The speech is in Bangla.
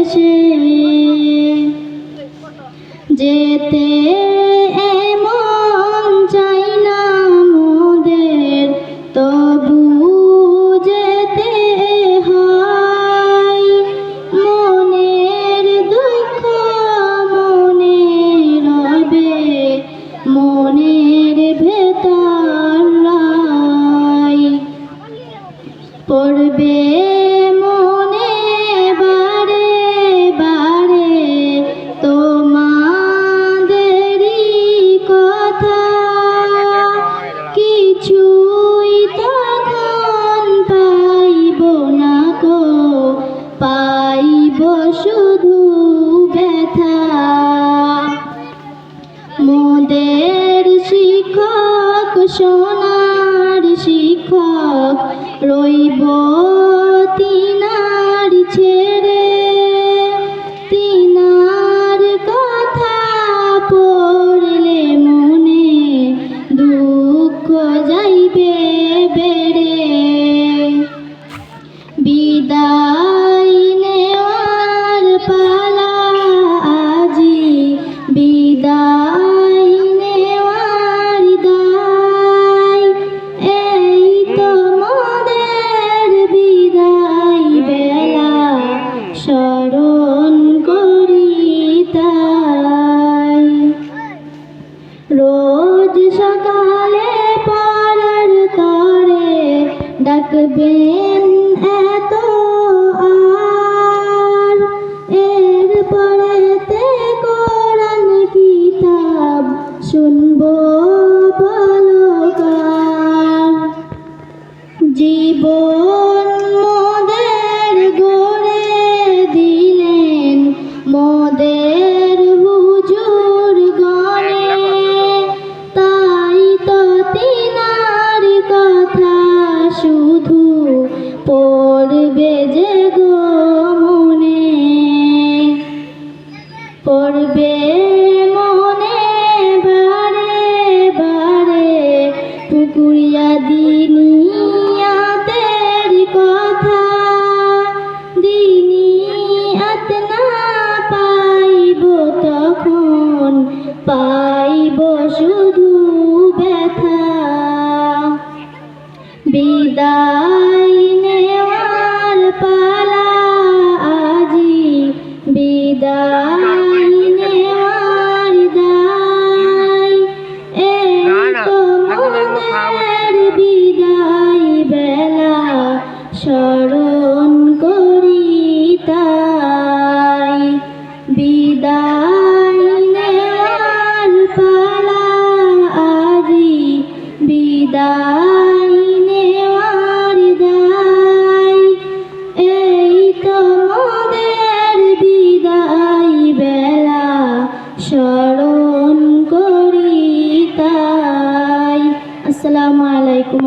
দেশে যেতে এমন চাই না মোদের, তবু যেতে হয়। মনের দুঃখ মনে রবে, মনের ভেতর রায় পড়বে মনে বারে বারে তোমাদেরই কথা। কিছুই তখন পাইব না গো, পাইব শুধু ব্যথা। মোদের শিক্ষক সোনার শিক্ষক রইব তিনার ছেড়ে, তিনার কথা পড়লে মনে দুঃখ যাইবে বেড়ে। বিদায় নেওয়ার পালা আজি, বিদায় নেওয়ার দায়। এই তো মোদের বিদায় বেলা, স্মরণ করি তাই। রোজ সকালে পড়ার তরে ডাকবেন এত আর, এর পরেতে কোরআন কিতাব শুনবো বলকার। জীবন মোদের গড়ে দিলেন মোদের হুজুর গণে, তাই তো তিনার কথা শুধু পড়বে যে গো মনে। পড়বে মনে বারে বারে পুকুরিয়া দিনিয়াতের কথা। দিনিয়াত না পাইব তখন, পাইব শুধু ব্যথা। বিদায় নেওয়ার পালা আজি, বিদায় নেওয়ার দায়। এই তো মোদের বিদায় বেলা, স্মরণ করি তাই। বিদায় নেওয়ার পালা আজি, বিদায় নেওয়ার দায়। এই তো মোদের বিদায় বেলা, স্মরণ করি তাই। আসসালামু আলাইকুম।